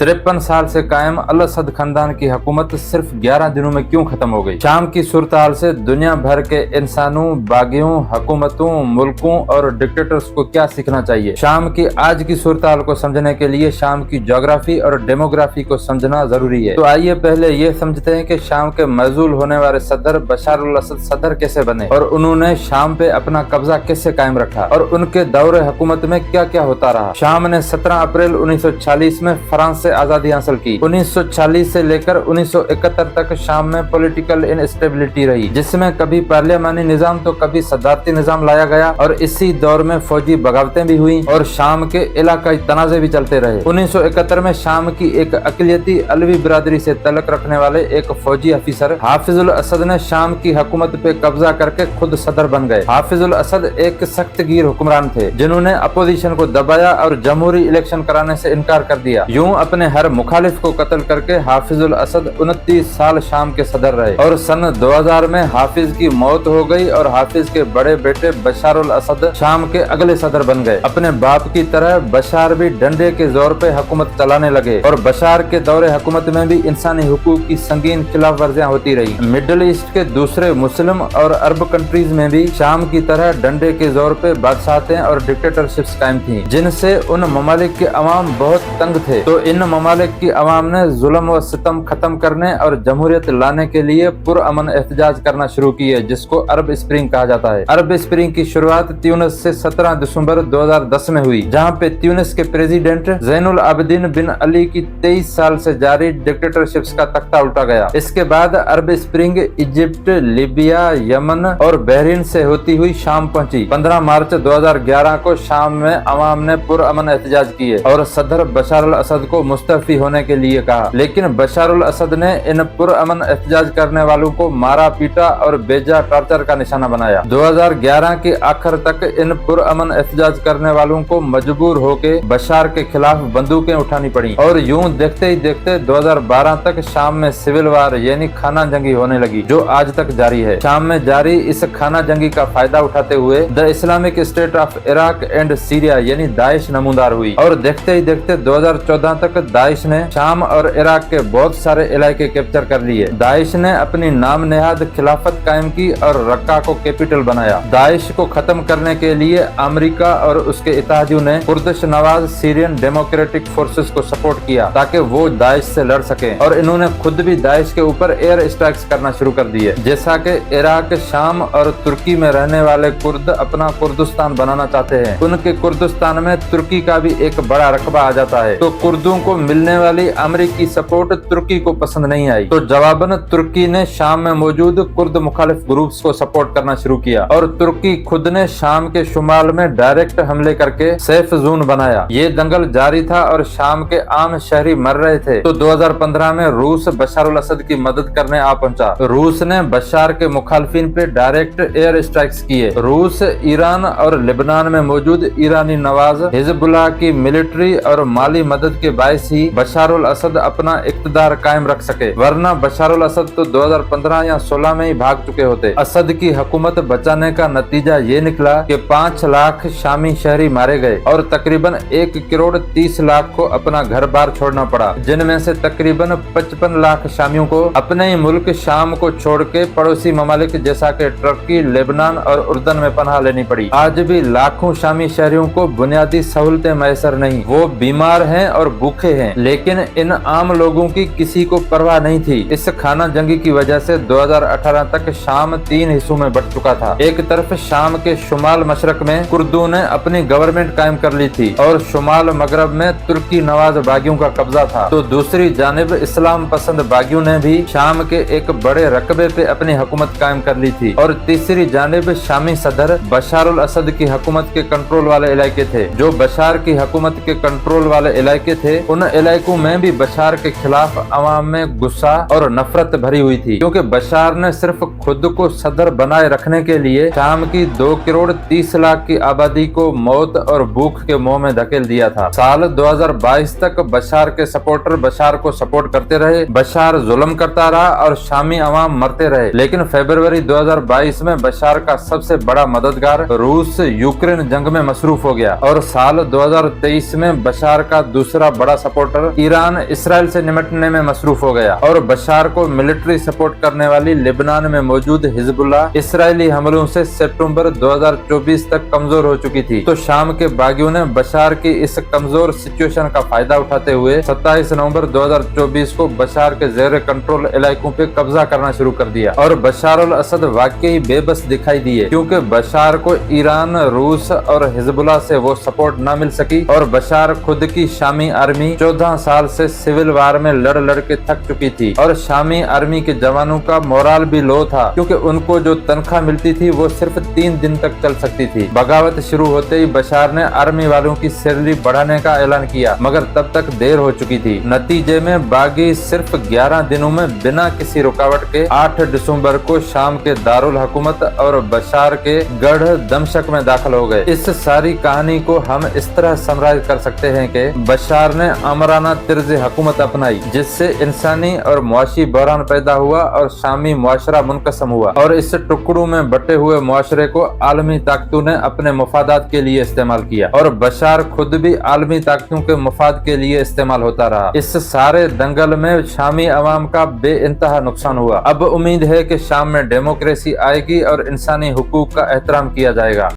53 साल से कायम अल असद खानदान की हुकूमत सिर्फ 11 दिनों में क्यों खत्म हो गई? शाम की सूरत हाल से दुनिया भर के इंसानों, बागियों, हुकूमतों, मुल्कों और डिक्टेटर्स को क्या सीखना चाहिए? शाम की आज की सूरत हाल को समझने के लिए शाम की ज्योग्राफी और डेमोग्राफी को समझना जरूरी है। तो आइए पहले ये समझते हैं कि शाम के मजूल होने वाले सदर बशार अल असद सदर कैसे बने और उन्होंने शाम पे अपना कब्जा कैसे कायम रखा और उनके दौरे हुकूमत में क्या क्या होता रहा। शाम ने 17 अप्रैल 1940 में फ्रांस से आजादी हासिल की। 1940 से लेकर 1971 तक शाम में पॉलिटिकल इनस्टेबिलिटी रही, जिसमें कभी पार्लियामानी निजाम तो कभी सदारती निजाम लाया गया और इसी दौर में फौजी बगावतें भी हुई और शाम के इलाकाई तनाजे भी चलते रहे। 1971 में शाम की एक अकलियती अलवी बिरादरी से तल्लुक रखने वाले एक फौजी अफसर हाफिजुल असद ने शाम की हुकूमत पे कब्जा करके खुद सदर बन गए। हाफिजुल असद एक सख्त गिर हुक्मरान थे जिन्होंने अपोजिशन को दबाया और जमहूरी इलेक्शन कराने से इनकार कर दिया। यूं अपने हर मुखालिफ को कत्ल करके हाफिजुल असद 29 साल शाम के सदर रहे और सन 2000 में हाफिज की मौत हो गई और हाफिज के बड़े बेटे बशार अल असद शाम के अगले सदर बन गए। अपने बाप की तरह बशार भी डंडे के जोर पे हुकूमत चलाने लगे और बशार के दौरे हुकूमत में भी इंसानी हुकूक की संगीन खिलाफ वर्जियां होती रही। मिडिल ईस्ट के दूसरे मुस्लिम और अरब कंट्रीज में भी शाम की तरह डंडे के जोर पे बादशाहतें और डिक्टेटरशिप्स कायम थी, जिनसे उन ममालिक के अवाम बहुत तंग थे। तो इन ममालिक की अवाम ने जुल्म व सितम खत्म करने और जमहूरियत लाने के लिए पुरअमन एहतजाज करना शुरू किए, जिसको अरब स्प्रिंग कहा जाता है। अरब स्प्रिंग की शुरुआत ट्यूनिस से 17 दिसंबर 2010 में हुई, जहां पे ट्यूनिस के प्रेसिडेंट ज़ैनुल आबिदीन बिन अली की 23 साल से जारी डिक्टेटरशिप्स का तख्ता उल्टा गया। इसके बाद अरब स्प्रिंग इजिप्ट, लीबिया, यमन और बहरीन से होती हुई शाम पहुंची। 15 मार्च 2011 को शाम में अवाम ने पुरअमन एहतजाज किए और सदर बशार अल असद को मुस्तफी होने के लिए कहा, लेकिन बशार अल असद ने इन पुरअमन एहतजाज करने वालों को मारा पीटा और बेजा टॉर्चर का निशाना बनाया। 2011 के आखिर तक इन पुरअमन एहतजाज करने वालों को मजबूर होके बशार के खिलाफ बंदूकें उठानी पड़ी और यूं देखते ही देखते 2012 तक शाम में सिविल वार यानी खाना जंगी होने लगी, जो आज तक जारी है। शाम में जारी इस खाना जंगी का फायदा उठाते हुए the Islamic state of Iraq and Syria यानी दाइश नमूदार हुई और देखते ही देखते 2014 तक दाइश ने शाम और इराक के बहुत सारे इलाके कैप्चर कर लिए। दाइश ने अपनी नाम नेहाद खिलाफत कायम की और रक्का को कैपिटल बनाया। दाइश को खत्म करने के लिए अमेरिका और उसके इत्तेहादियों ने Kurdish Nawaz Syrian democratic forces को सपोर्ट किया ताकि वो दाइश से लड़ सके और इन्होंने खुद भी दाइश के ऊपर एयर स्ट्राइक्स करना शुरू कर दिए। जैसा कि इराक, शाम और तुर्की में रहने वाले कुर्द अपना कुर्दिस्तान बनाना चाहते हैं, उनके कुर्दिस्तान में तुर्की का भी एक बड़ा रकबा आ जाता है। तो कुर्दों को मिलने वाली अमेरिकी सपोर्ट तुर्की को पसंद नहीं आई, तो जवाबन तुर्की ने शाम में मौजूद कुर्द मुखालिफ ग्रुप्स को सपोर्ट करना शुरू किया और तुर्की खुद ने शाम के शुमाल में डायरेक्ट हमले करके सेफ जोन बनाया। ये दंगल जारी था और शाम के आम शहरी मर रहे थे। तो 2015 में रूस बशार अल असद की मदद करने आ पहुंचा। रूस ने बशार के मुखालिफिन पे डायरेक्ट एयर स्ट्राइक्स किए। रूस, ईरान और लेबनान में मौजूद ईरानी नवाज हिजबुल्लाह की मिलिट्री और माली मदद के बायस ही बशार अल असद अपना इक्तदार कायम रख सके, वरना बशार अल असद तो 2015 या 16 में ही भाग चुके होते। असद की हुकूमत बचाने का नतीजा ये निकला कि 5 लाख शामी शहरी मारे गए और तकरीबन 1 करोड़ 30 लाख को अपना घर बार छोड़ना पड़ा, जिनमें से तकरीबन 55 लाख शामियों को अपने ही मुल्क शाम को छोड़ के पड़ोसी ममालिक जैसा कि तुर्की, लेबनान और उर्दन में पनाह लेनी पड़ी। आज भी लाखों शामी शहरियों को बुनियादी सहूलतें मैसर नहीं, वो बीमार हैं और भूखे हैं, लेकिन इन आम लोगों की किसी को परवाह नहीं थी। इस खाना जंगी की वजह से 2018 तक शाम 3 हिस्सों में बंट चुका था। एक तरफ शाम के शुमाल मशरक में कुर्दों ने अपनी गवर्नमेंट कायम कर ली थी और शुमाल मगरब में तुर्की नवाज बागियों का कब्जा था, तो दूसरी जानिब इस्लाम पसंद बागियों ने भी शाम के एक बड़े रकबे पे अपनी हुकूमत कायम कर ली थी और तीसरी जानिब शामी सदर बशार अल असद की हुकूमत के कंट्रोल वाले इलाके थे। जो बशार की हुकूमत के कंट्रोल वाले इलाके थे, उन इलाकों में भी बशार के खिलाफ अवाम में गुस्सा और नफरत भरी हुई थी, क्योंकि बशार ने सिर्फ खुद को सदर बनाए रखने के लिए शाम की 2 करोड़ 30 लाख की आबादी को मौत और भूख के मुंह में धकेल दिया था। साल 2022 तक बशार के सपोर्टर बशार को सपोर्ट करते रहे, बशार जुल्म करता रहा और शामी अवाम मरते रहे, लेकिन फरवरी 2022 में बशार का सबसे बड़ा मददगार रूस यूक्रेन जंग में मसरूफ हो गया और साल 2023 में बशार का दूसरा बड़ा सपोर्टर ईरान इसराइल से निपटने में मसरूफ हो गया और बशार को मिलिट्री सपोर्ट करने वाली लेबनान में मौजूद हिजबुल्लाह इसराइली हमलों से सितंबर 2024 तक कमजोर हो चुकी थी। तो शाम के बागियों ने बशार की इस कमजोर सिचुएशन का फायदा उठाते हुए 27 नवंबर 2024 को बशार के जेर कंट्रोल इलाकों पे कब्जा करना शुरू कर दिया और बशार अल असद वाकई बेबस दिखाई दिए, क्योंकि बशार को ईरान, रूस और हिजबुल्लाह से वो सपोर्ट न मिल सकी और बशार खुद की शामी आर्मी 14 साल से सिविल वार में लड़ लड़ के थक चुकी थी और शामी आर्मी के जवानों का मोराल भी लो था, क्योंकि उनको जो तनख्वाह मिलती थी वो सिर्फ 3 दिन तक चल सकती थी। बगावत शुरू होते ही बशार ने आर्मी वालों की सैलरी बढ़ाने का ऐलान किया, मगर तब तक देर हो चुकी थी। नतीजे में बागी सिर्फ 11 दिनों में बिना किसी रुकावट के 8 दिसंबर को शाम के दारुल हुकूमत और बशार के गढ़ दमशक में दाखिल हो गए। इस सारी कहानी को हम इस तरह समराइज कर सकते हैं कि बशार ने आमराना तर्ज हुकूमत अपनाई, जिससे इंसानी और मुआशी बहरान पैदा हुआ और शामी मुआशरा मुनकसम हुआ और इस टुकड़ों में बटे हुए मुआशरे को आलमी ताकतों ने अपने मफादात के लिए इस्तेमाल किया और बशार खुद भी आलमी ताकतों के मफाद के लिए इस्तेमाल होता रहा। इस सारे दंगल में शामी अवाम का बेइंतहा नुकसान हुआ। अब उम्मीद है कि शाम में डेमोक्रेसी आएगी और इंसानी हुकूक का एहतराम किया जाएगा।